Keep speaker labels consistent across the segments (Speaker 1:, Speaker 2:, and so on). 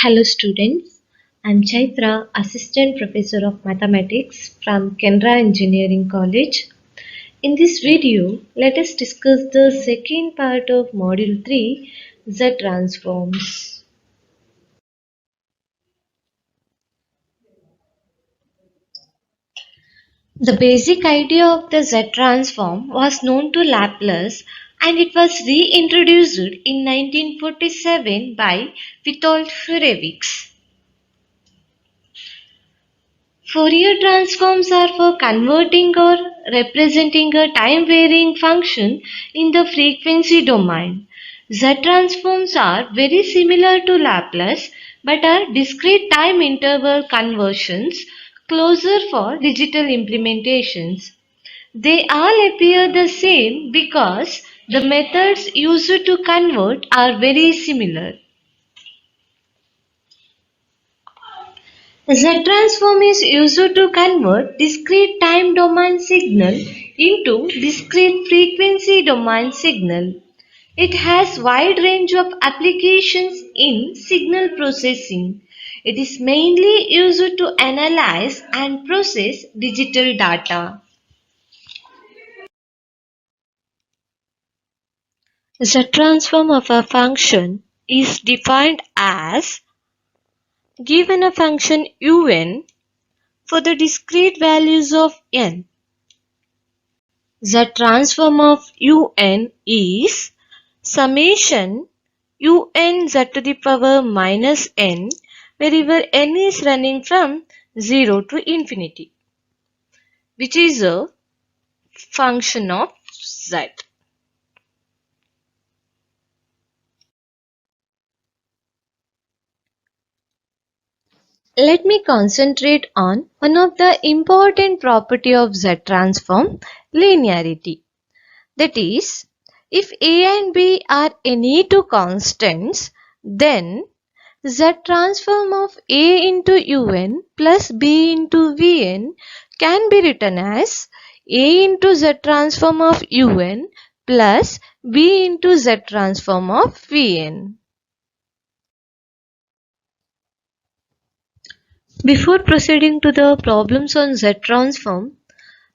Speaker 1: Hello students, I'm Chaitra, Assistant Professor of Mathematics from Canara Engineering College. In this video, let us discuss the second part of Module 3, Z transforms. The basic idea of the Z transform was known to Laplace and it was reintroduced in 1947 by Witold Hurewicz. Fourier transforms are for converting or representing a time-varying function in the frequency domain. Z transforms are very similar to Laplace but are discrete time interval conversions closer for digital implementations. They all appear the same because the methods used to convert are very similar. Z transform is used to convert discrete time domain signal into discrete frequency domain signal. It has wide range of applications in signal processing. It is mainly used to analyze and process digital data. Z transform of a function is defined as given a function un for the discrete values of n. The transform of un is summation un z to the power minus n wherever n is running from 0 to infinity, which is a function of z. Let me concentrate on one of the important property of Z transform, linearity. That is, if A and B are any two constants, then Z transform of A into Un plus B into Vn can be written as A into Z transform of Un plus B into Z transform of Vn. Before proceeding to the problems on Z transform,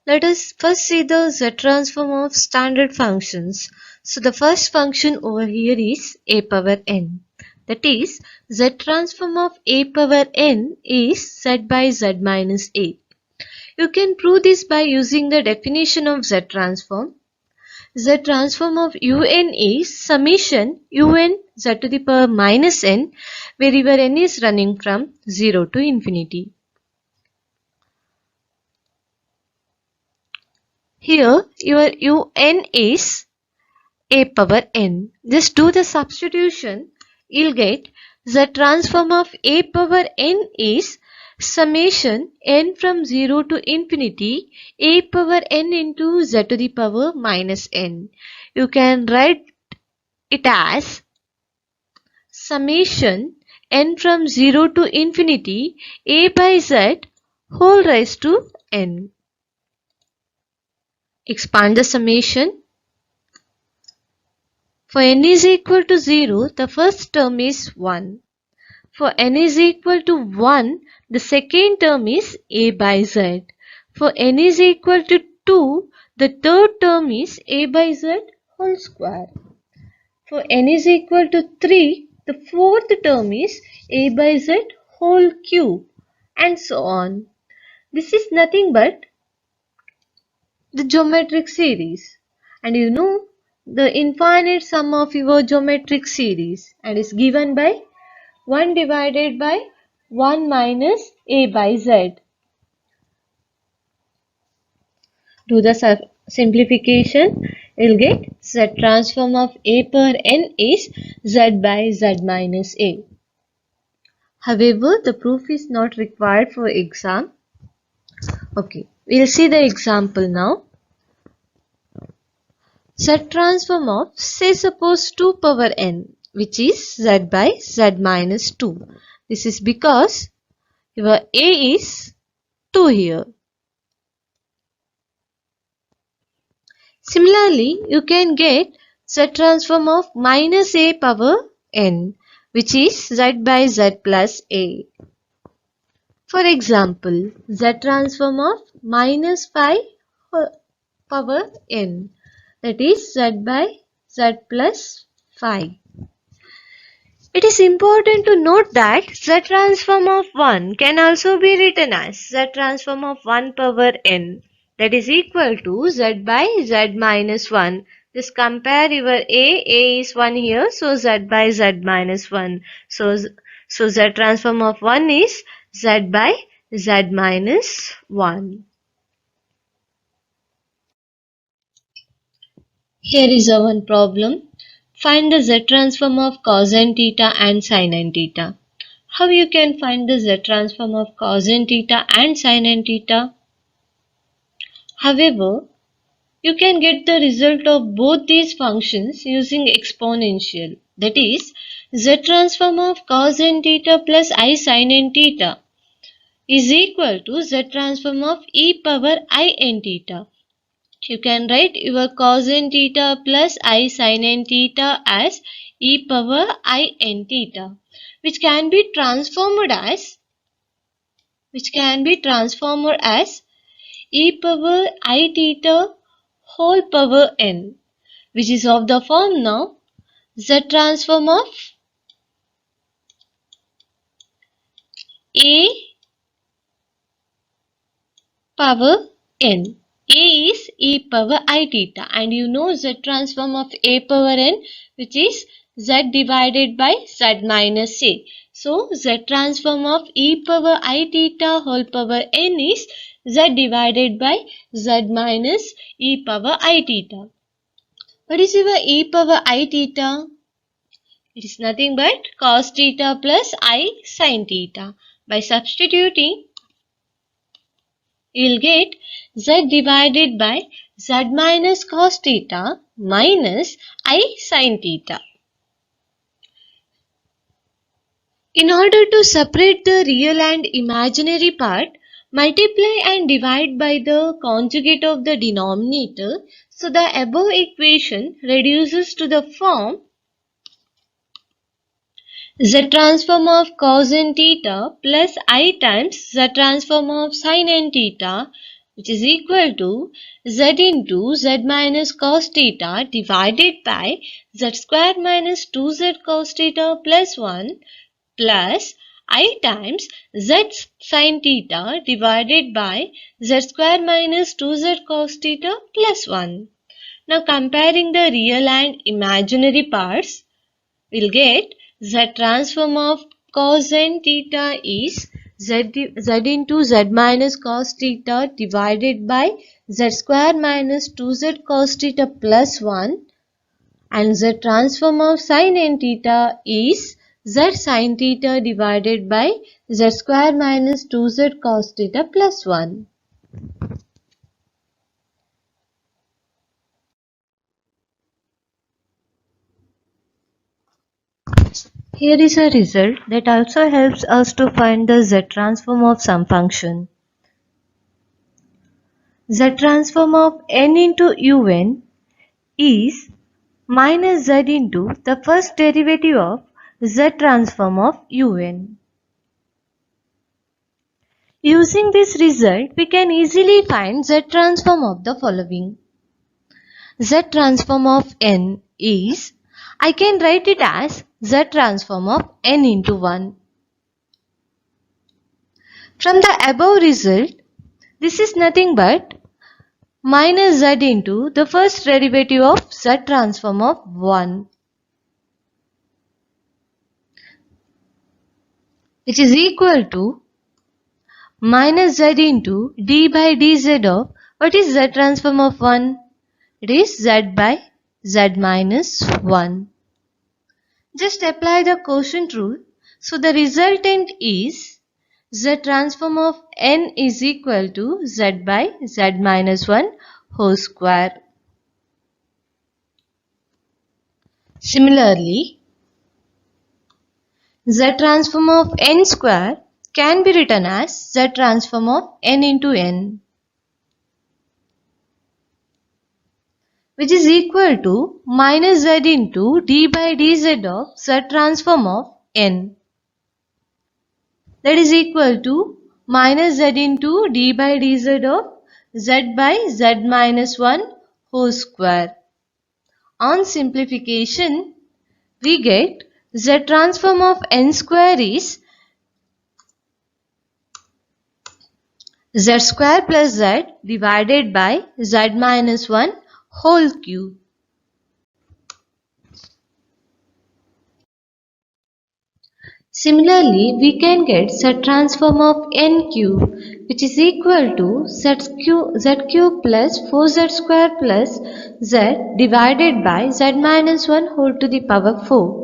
Speaker 1: let us first see the Z transform of standard functions. So the first function over here is a power n. That is, Z transform of a power n is z by z minus a. You can prove this by using the definition of Z transform. Z transform of un is summation un z to the power minus n wherever n is running from 0 to infinity. Here your un is a power n. Just do the substitution. You'll get the transform of a power n is summation n from 0 to infinity a power n into z to the power minus n. You can write it as summation n from 0 to infinity a by z whole raised to n. Expand the summation. For n is equal to 0, the first term is 1. For n is equal to 1, the second term is a by z. For n is equal to 2, the third term is a by z whole square. For n is equal to 3, the fourth term is a by z whole cube, and so on. This is nothing but the geometric series, and you know the infinite sum of your geometric series and is given by 1 divided by 1 minus a by z. Do the simplification, you will get z transform of a per n is z by z minus a. However, the proof is not required for exam. Okay, we will see the example now. Z transform of, say suppose 2 power n, which is z by z minus 2. This is because your a is 2 here. Similarly, you can get z transform of minus a power n, which is z by z plus a. For example, z transform of minus 5 power n, that is z by z plus 5. It is important to note that z transform of 1 can also be written as z transform of 1 power n, that is equal to z by z minus 1. Just compare your a is 1 here, so z by z minus 1. So z transform of 1 is z by z minus 1. Here is our problem. Find the z transform of cosine theta and sine theta. How you can find the z transform of cosine theta and sine theta? However, you can get the result of both these functions using exponential. That is, z transform of cosine theta plus I sine theta is equal to z transform of e power I n theta. You can write your cosine theta plus I sine theta as e power I n theta, which can be transformed as e power I theta whole power n, which is of the form now z transform of a power n. A is e power I theta, and you know z transform of a power n, which is z divided by z minus a. So z transform of e power I theta whole power n is z divided by z minus e power I theta. What is your e power I theta? It is nothing but cos theta plus I sin theta. By substituting, you will get z divided by z minus cos theta minus I sin theta. In order to separate the real and imaginary part, multiply and divide by the conjugate of the denominator. So the above equation reduces to the form z transform of cosine theta plus I times z transform of sine theta, which is equal to z into z minus cos theta divided by z square minus 2z cos theta plus 1 plus I times z sin theta divided by z square minus 2z cos theta plus 1. Now comparing the real and imaginary parts, we'll get z transform of cosine theta is z into z minus cos theta divided by z square minus 2z cos theta plus 1, and z transform of sine theta is z sin theta divided by z square minus 2z cos theta plus 1. Here is a result that also helps us to find the z transform of some function. Z transform of n into un is minus z into the first derivative of z transform of un. Using this result, we can easily find z transform of the following. Z transform of n is, I can write it as z transform of n into 1. From the above result, this is nothing but minus z into the first derivative of z transform of 1, which is equal to minus z into d by dz of, what is z transform of 1? It is z by z minus 1. Just apply the quotient rule. So the resultant is z transform of n is equal to z by z minus 1 whole square. Similarly, z transform of n square can be written as z transform of n into n, which is equal to minus z into d by dz of z transform of n. That is equal to minus z into d by dz of z by z minus 1 whole square. On simplification, we get z transform of n square is z square plus z divided by z minus 1 whole cube. Similarly, we can get z transform of n cube, which is equal to z cube plus 4z square plus z divided by z minus 1 whole to the power 4.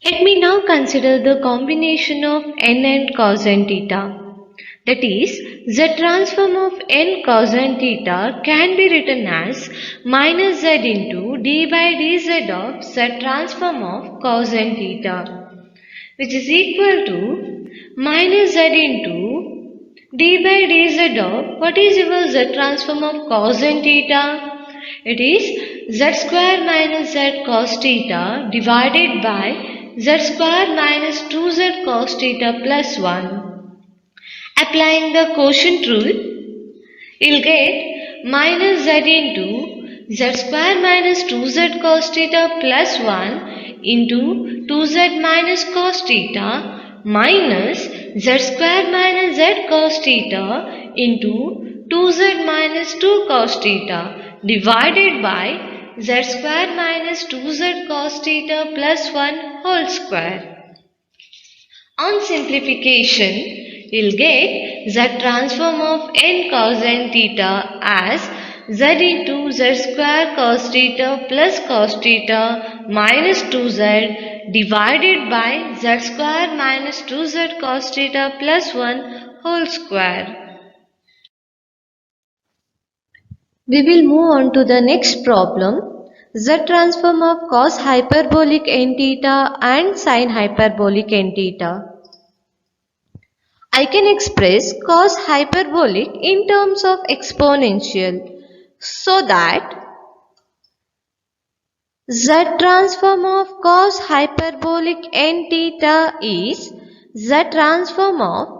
Speaker 1: Let me now consider the combination of n and cos n theta. That is, z transform of n cos n theta can be written as minus z into d by dz of z transform of cos n theta, which is equal to minus z into d by dz of what is your z transform of cos n theta? It is z square minus z cos theta divided by z square minus 2z cos theta plus 1. Applying the quotient rule, you'll get minus z into z square minus 2z cos theta plus 1 into 2z minus cos theta minus z square minus z cos theta into 2z minus 2 cos theta divided by z square minus 2z cos theta plus 1 whole square. On simplification, you'll get z transform of n cos n theta as z into z square cos theta plus cos theta minus 2z divided by z square minus 2z cos theta plus 1 whole square. We will move on to the next problem. Z transform of cos hyperbolic n theta and sin hyperbolic n theta. I can express cos hyperbolic in terms of exponential, so that z transform of cos hyperbolic n theta is z transform of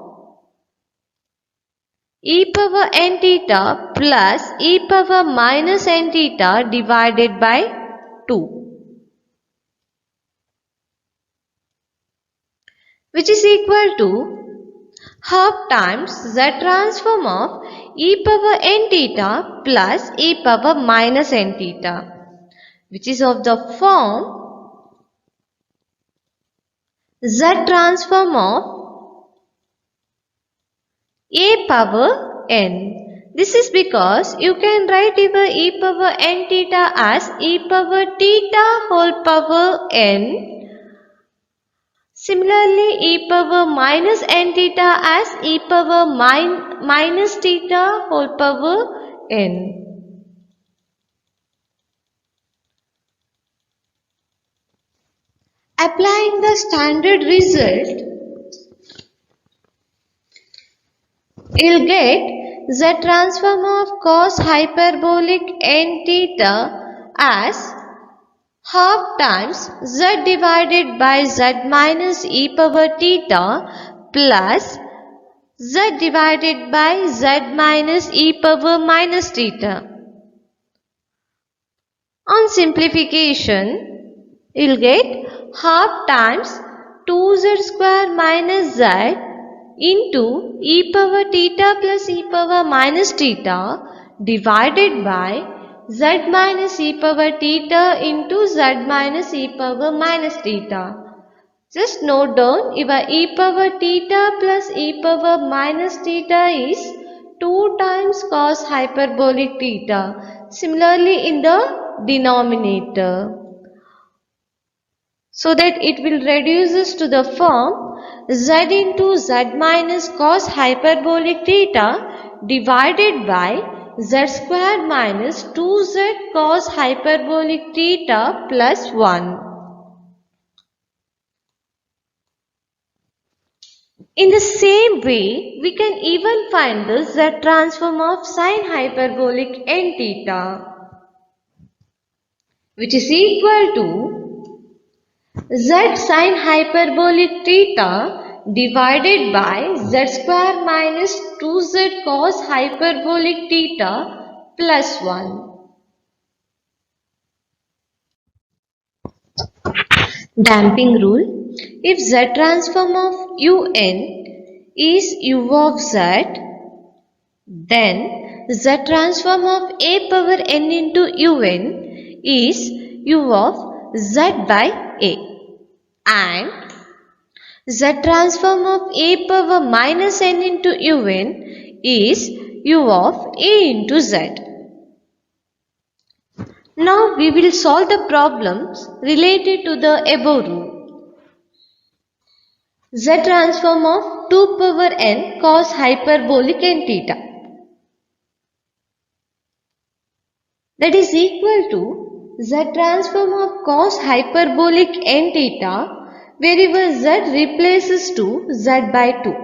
Speaker 1: e power n theta plus e power minus n theta divided by 2, which is equal to half times z transform of e power n theta plus e power minus n theta, which is of the form z transform of a power n. This is because you can write your e power n theta as e power theta whole power n. Similarly, e power minus n theta as e power minus theta whole power n. Applying the standard result, you'll get z transform of cos hyperbolic n theta as half times z divided by z minus e power theta plus z divided by z minus e power minus theta. On simplification, you'll get half times 2z square minus z into e power theta plus e power minus theta divided by z minus e power theta into z minus e power minus theta. Just note down, your e power theta plus e power minus theta is 2 times cos hyperbolic theta. Similarly in the denominator, so that it will reduces to the form z into z minus cos hyperbolic theta divided by z square minus 2z cos hyperbolic theta plus 1. In the same way, we can even find the z transform of sine hyperbolic n theta, which is equal to z sine hyperbolic theta divided by z square minus 2z cos hyperbolic theta plus 1. Damping rule. If z transform of un is u of z, then z transform of a power n into un is u of z by a, and z transform of a power minus n into un is u of a into z. Now we will solve the problems related to the above rule. Z transform of 2 power n cos hyperbolic n theta, that is equal to Z transform of cos hyperbolic n theta, wherever z replaces to z by 2.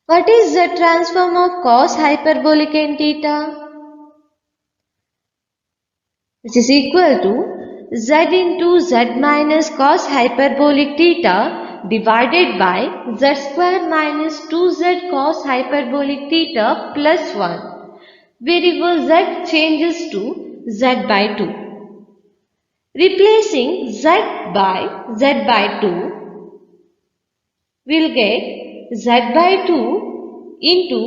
Speaker 1: What is Z transform of cos hyperbolic n theta? Which is equal to z into z minus cos hyperbolic theta divided by z square minus 2z cos hyperbolic theta plus 1, wherever z changes to z by 2. Replacing z by 2, we'll get z by 2 into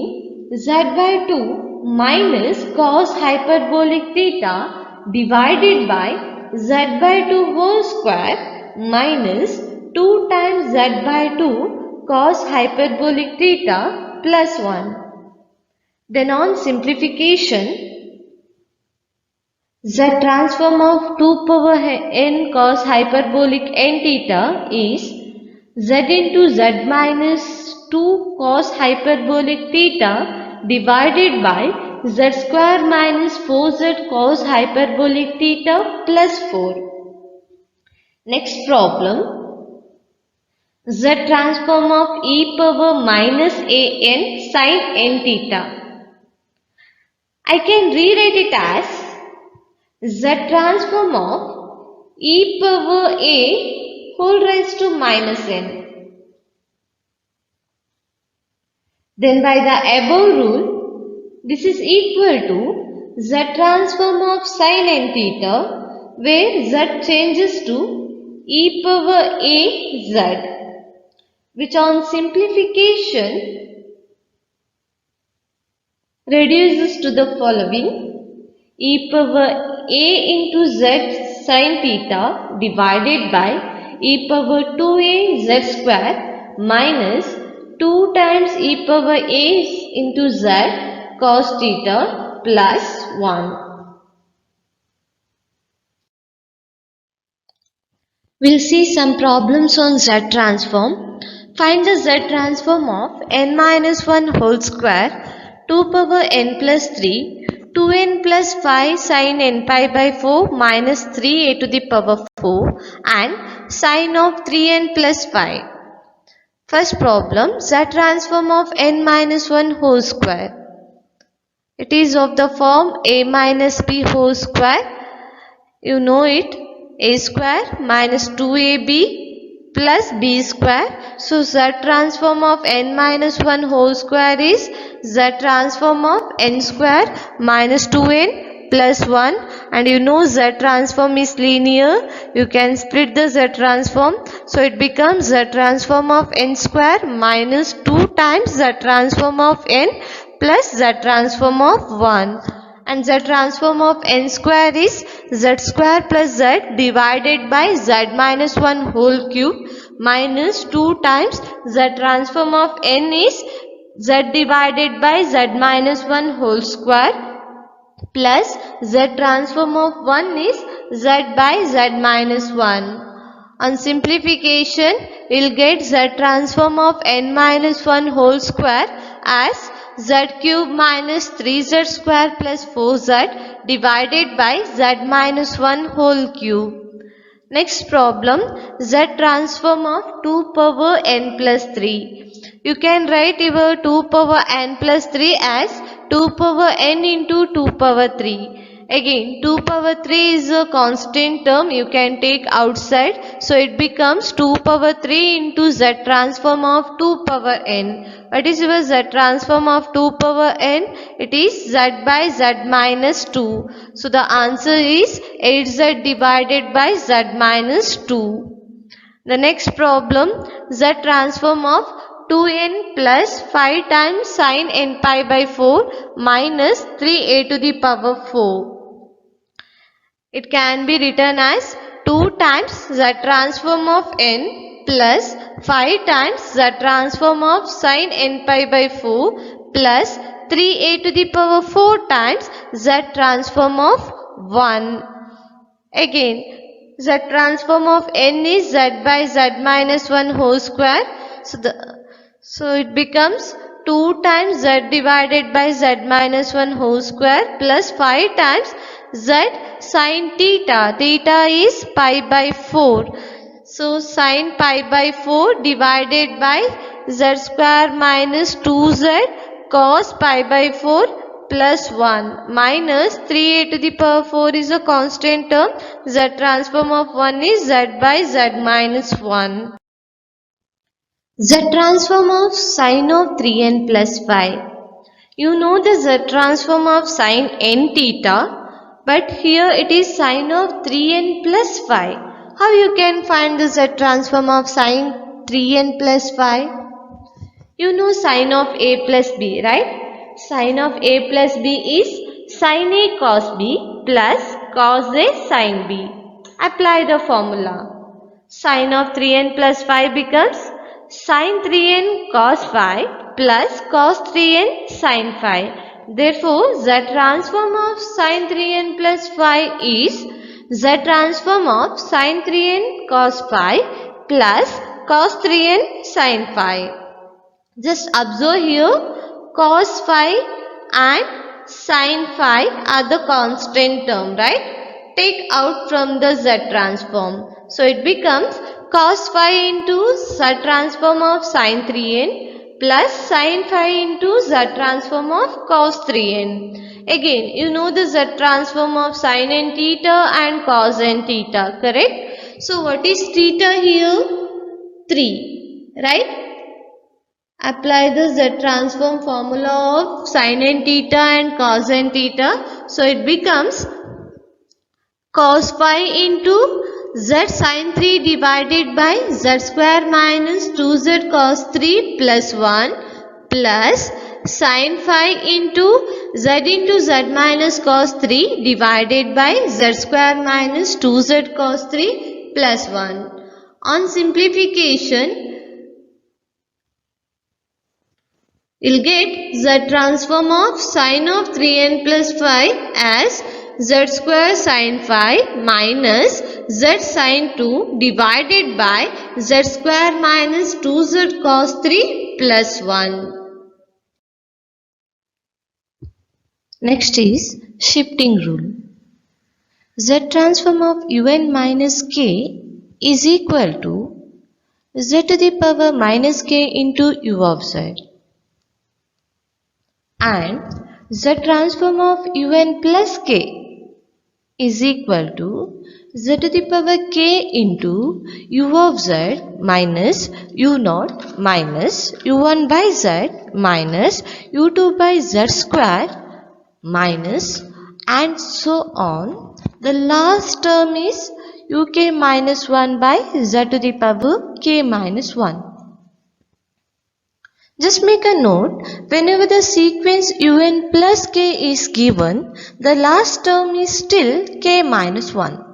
Speaker 1: z by 2 minus cos hyperbolic theta divided by z by 2 whole square minus 2 times z by 2 cos hyperbolic theta plus 1. Then on simplification, z transform of 2 power n cos hyperbolic n theta is z into z minus 2 cos hyperbolic theta divided by z square minus 4z cos hyperbolic theta plus 4. Next problem. Z transform of e power minus an sin n theta. I can rewrite it as z transform of e power a whole raised to minus n. Then by the above rule, this is equal to z transform of sin n theta, where z changes to e power a z, which on simplification reduces to the following: e power a into z sin theta divided by e power 2a z square minus 2 times e power a into z cos theta plus 1. We'll see some problems on z transform. Find the z transform of n minus 1 whole square, 2 power n plus 3, 2n plus 5 sin n pi by 4 minus 3a to the power 4 and sin of 3n plus 5. First problem, z transform of n minus 1 whole square. It is of the form a minus b whole square. You know it, a square minus 2ab plus b square. So z transform of n minus 1 whole square is z transform of n square minus 2n plus 1, and you know z transform is linear. You can split the z transform, so it becomes z transform of n square minus 2 times z transform of n plus z transform of 1, and z transform of n square is z square plus z divided by z minus 1 whole cube minus 2 times z transform of n is z divided by z minus 1 whole square plus z transform of 1 is z by z minus 1. On simplification, we will get z transform of n minus 1 whole square as z cube minus 3z square plus 4z divided by z minus 1 whole cube. Next problem, z transform of 2 power n plus 3. You can write your 2 power n plus 3 as 2 power n into 2 power 3. Again, 2 power 3 is a constant term you can take outside. So it becomes 2 power 3 into z transform of 2 power n. What is your z transform of 2 power n? It is z by z minus 2. So the answer is 8z divided by z minus 2. The next problem, z transform of 2n plus 5 times sin n pi by 4 minus 3a to the power 4. It can be written as 2 times z transform of n plus 5 times z transform of sin n pi by 4 plus 3a to the power 4 times z transform of 1. Again, z transform of n is z by z minus 1 whole square. So it becomes 2 times z divided by z minus 1 whole square plus 5 times z sin theta. Theta is pi by 4. So sin pi by 4 divided by z square minus 2z cos pi by 4 plus 1 minus 3a to the power 4 is a constant term. Z transform of 1 is z by z minus 1. Z transform of sine of 3n plus 5. You know the z transform of sine n theta, but here it is sine of 3n plus 5. How you can find the z transform of sine 3n plus 5? You know sine of a plus b, right? Sine of a plus b is sin a cos b plus cos a sin b. Apply the formula. Sine of 3n plus 5 becomes sin 3n cos 5 plus cos 3n sin 5. Therefore, z transform of sin 3n plus 5 is z transform of sin 3n cos 5 plus cos 3n sin 5. Just observe here, cos 5 and sin 5 are the constant term, right? Take out from the z transform. So it becomes cos 5 into z transform of sin 3n plus sin 5 into z transform of cos 3n. Again, you know the z transform of sin n theta and cos n theta, correct? So what is theta here? 3, right? Apply the z transform formula of sin n theta and cos n theta. So it becomes cos pi into z sin 3 divided by z square minus 2z cos 3 plus 1 plus sin 5 into z minus cos 3 divided by z square minus 2z cos 3 plus 1. On simplification, you'll get z transform of sine of 3n plus 5 as z square sin 5 minus z sin 2 divided by z square minus 2z cos 3 plus 1. Next is shifting rule. Z transform of un minus k is equal to z to the power minus k into u of z. And z transform of un plus k is equal to z to the power k into u of z minus u naught minus u1 by z minus u2 by z square minus and so on. The last term is uk minus 1 by z to the power k minus 1. Just make a note, whenever the sequence un plus k is given, the last term is still k minus 1.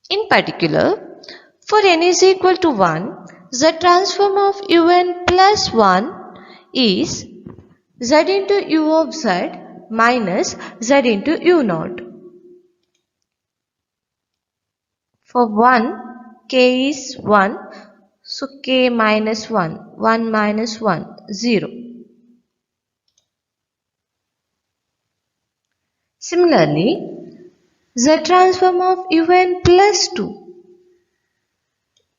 Speaker 1: In particular, for n is equal to 1, the transform of un plus 1 is z into u of z minus z into u naught. For 1, k is 1. So k minus 1, 1 minus 1, 0. Similarly, Z transform of un plus 2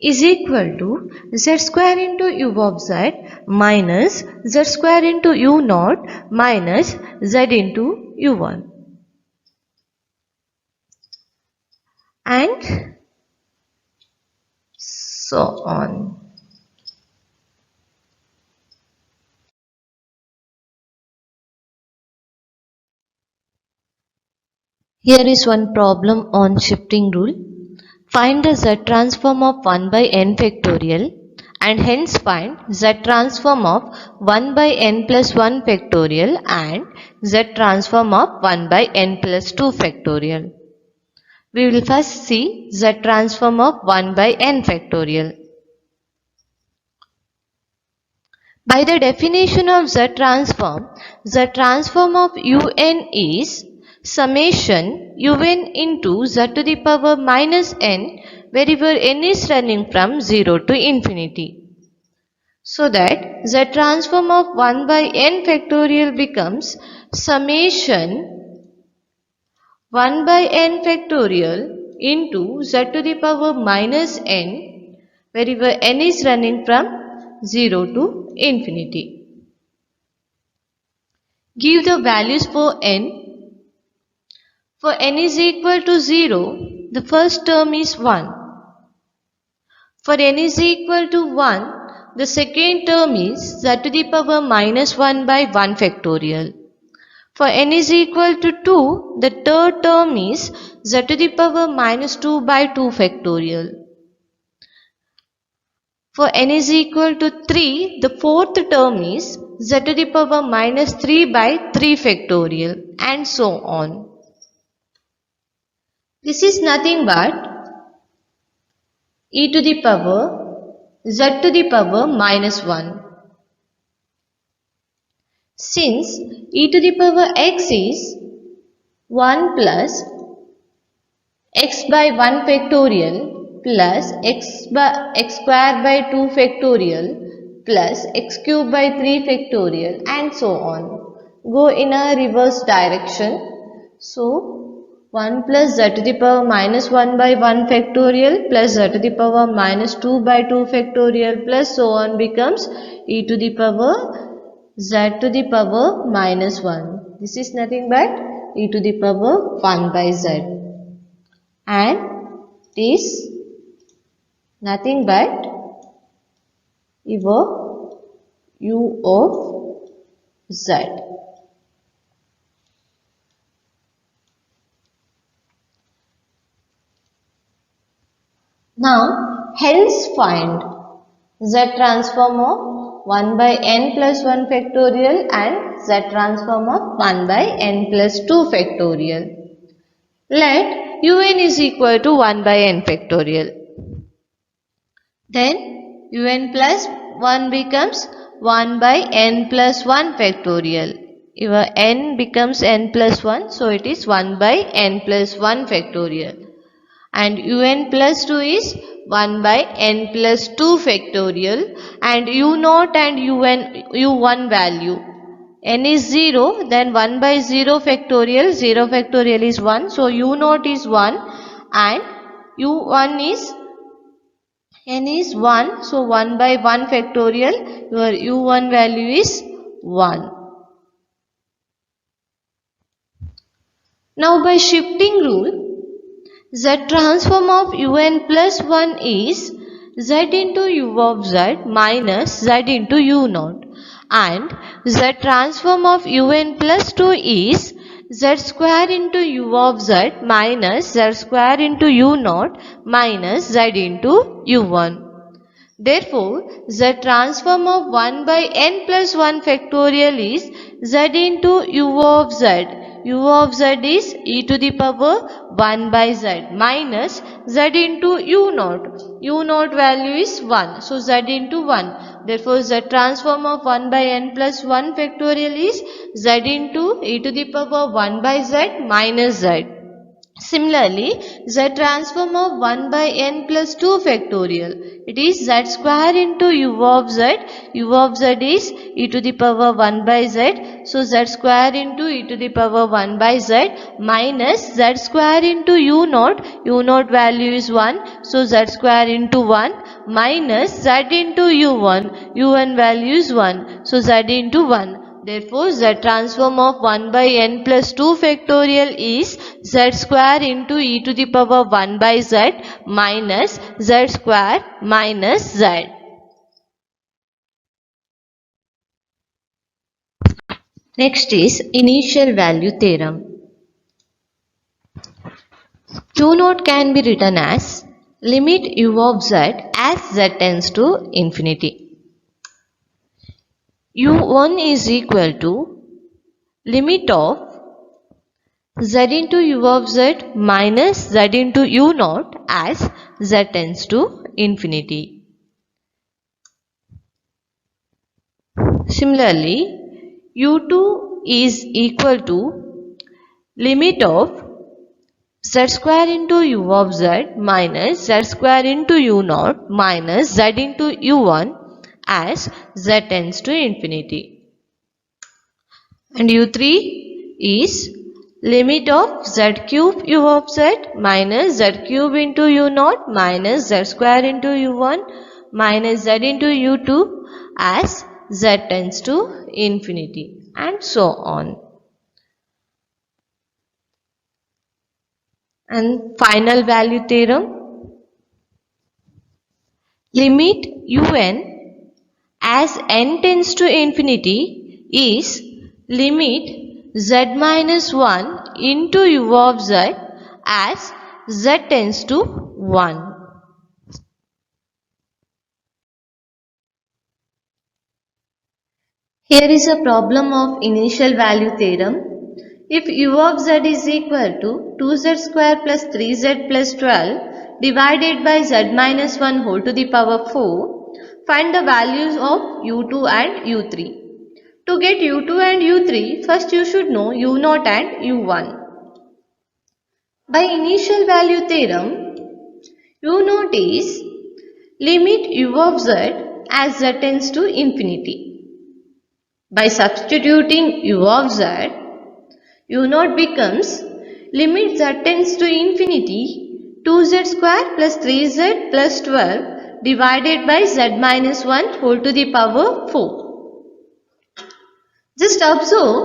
Speaker 1: is equal to z square into u of z minus z square into u naught minus z into u1 and so on. Here is one problem on shifting rule. Find the z transform of 1 by n factorial and hence find z transform of 1 by n plus 1 factorial and z transform of 1 by n plus 2 factorial. We will first see z transform of 1 by n factorial. By the definition of z transform of un is summation un into z to the power minus n wherever n is running from 0 to infinity. So that z transform of 1 by n factorial becomes summation 1 by n factorial into z to the power minus n wherever n is running from 0 to infinity. Give the values for n. For n is equal to 0, the first term is 1. For n is equal to 1, the second term is z to the power minus 1 by 1 factorial. For n is equal to 2, the third term is z to the power minus 2 by 2 factorial. For n is equal to 3, the fourth term is z to the power minus 3 by 3 factorial and so on. This is nothing but e to the power z to the power minus 1. Since e to the power x is 1 plus x by 1 factorial plus x square by 2 factorial plus x cube by 3 factorial and so on. Go in a reverse direction. So 1 plus z to the power minus 1 by 1 factorial plus z to the power minus 2 by 2 factorial plus so on becomes e to the power z to the power minus 1. This is nothing but e to the power 1 by z and is nothing but your u of z. Now hence find z transform of 1 by n plus 1 factorial and z transform of 1 by n plus 2 factorial. Let un is equal to 1 by n factorial. Then un plus 1 becomes 1 by n plus 1 factorial. Your n becomes n plus 1, so it is 1 by n plus 1 factorial. And un plus 2 is 1 by n plus 2 factorial and u naught and u1 value. N is 0, then 1 by 0 factorial, 0 factorial is 1, so u naught is 1 and u1 is n is 1, so 1 by 1 factorial, your u1 value is 1. Now by shifting rule, z transform of un plus 1 is z into u of z minus z into u naught and z transform of un plus 2 is z square into u of z minus z square into u naught minus z into u1. Therefore, z transform of 1 by n plus 1 factorial is z into u of z. U of z is e to the power 1 by z minus z into u naught. U naught value is 1. So z into 1. Therefore z transform of 1 by n plus 1 factorial is z into e to the power 1 by z minus z. Similarly, z transform of 1 by n plus 2 factorial. It is z square into u of z. U of z is e to the power 1 by z. So z square into e to the power 1 by z minus z square into u naught. U naught value is 1. So z square into 1 minus z into u1. U1 value is 1. So z into 1. Therefore, z transform of 1 by n plus 2 factorial is z square into e to the power 1 by z minus z square minus z. Next is initial value theorem. Q naught can be written as limit u of z as z tends to infinity. U1 is equal to limit of z into u of z minus z into u naught as z tends to infinity. Similarly, u2 is equal to limit of z square into u of z minus z square into u naught minus z into u1 as z tends to infinity. And u3 is limit of z cube u of z minus z cube into u naught minus z square into u1 minus z into u2 as z tends to infinity, and so on. And final value theorem. Limit un as n tends to infinity is limit z minus 1 into u of z as z tends to 1. Here is a problem of initial value theorem. If u of z is equal to 2z square plus 3z plus 12 divided by z minus 1 whole to the power 4, find the values of u2 and u3. To get u2 and u3, first you should know u0 and u1. By initial value theorem, u0 is limit u of z as z tends to infinity. By substituting u of z, u0 becomes limit z tends to infinity 2z square plus 3z plus 12 divided by z minus 1 whole to the power 4. Just observe,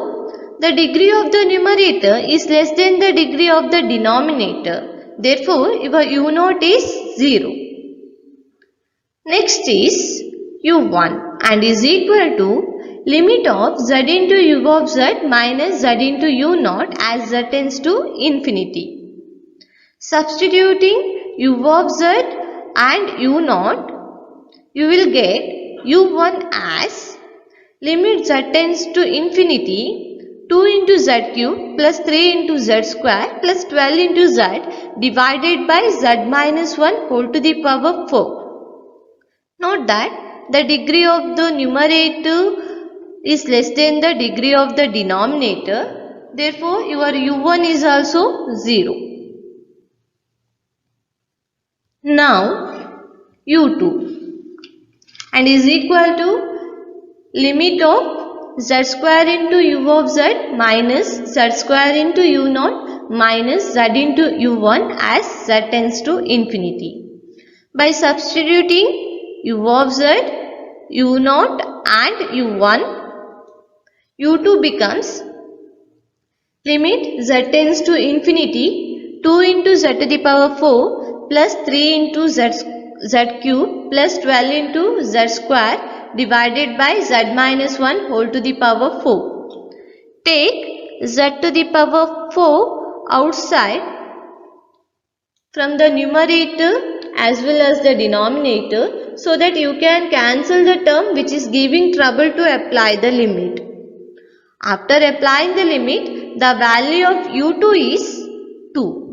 Speaker 1: the degree of the numerator is less than the degree of the denominator. Therefore, your u0 is 0. Next is u1 and is equal to limit of z into u of z minus z into u0 as z tends to infinity. Substituting u of z and u0, you will get u1 as limit z tends to infinity 2 into z cube plus 3 into z square plus 12 into z divided by z minus 1 whole to the power 4. Note that the degree of the numerator is less than the degree of the denominator. Therefore, your u1 is also 0. Now, u2 and is equal to limit of z square into u of z minus z square into u0 minus z into u1 as z tends to infinity. By substituting u of z, u0 and u1, u2 becomes limit z tends to infinity 2 into z to the power 4 plus 3 into z cube plus 12 into z square divided by z minus 1 whole to the power 4. Take z to the power 4 outside from the numerator as well as the denominator so that you can cancel the term which is giving trouble to apply the limit. After applying the limit, the value of u2 is 2.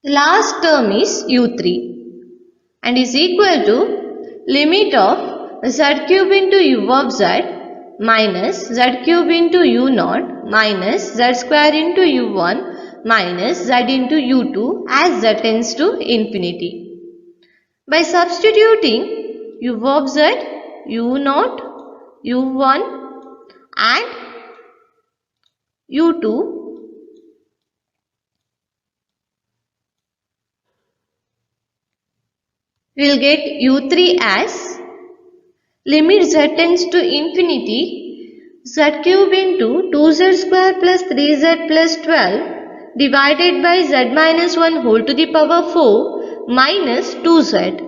Speaker 1: The last term is u3 and is equal to limit of z cube into u of z minus z cube into u naught minus z square into u1 minus z into u2 as z tends to infinity. By substituting u of z, u naught, u1 and u2, we will get u3 as limit z tends to infinity z cube into 2z square plus 3z plus 12 divided by z minus 1 whole to the power 4 minus 2z.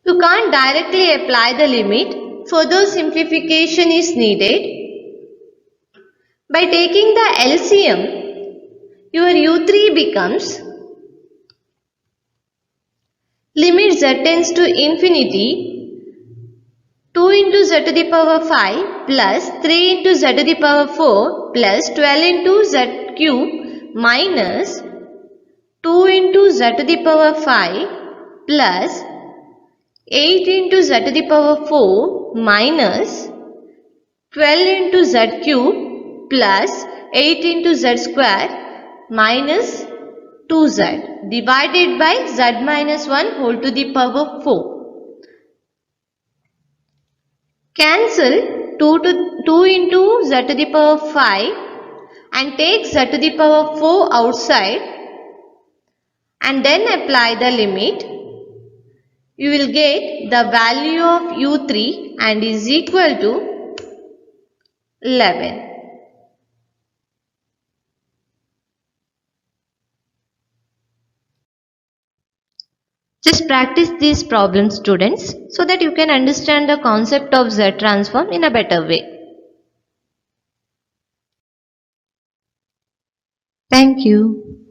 Speaker 1: You can't directly apply the limit, further simplification is needed. By taking the LCM, your u3 becomes limit z tends to infinity 2 into z to the power 5 plus 3 into z to the power 4 plus 12 into z cube minus 2 into z to the power 5 plus 8 into z to the power 4 minus 12 into z cube plus 8 into z square minus 2z divided by z minus 1 whole to the power 4. Cancel 2 into z to the power 5 and take z to the power 4 outside and then apply the limit. You will get the value of u3 and is equal to 11. Just practice these problems, students, so that you can understand the concept of Z transform in a better way. Thank you.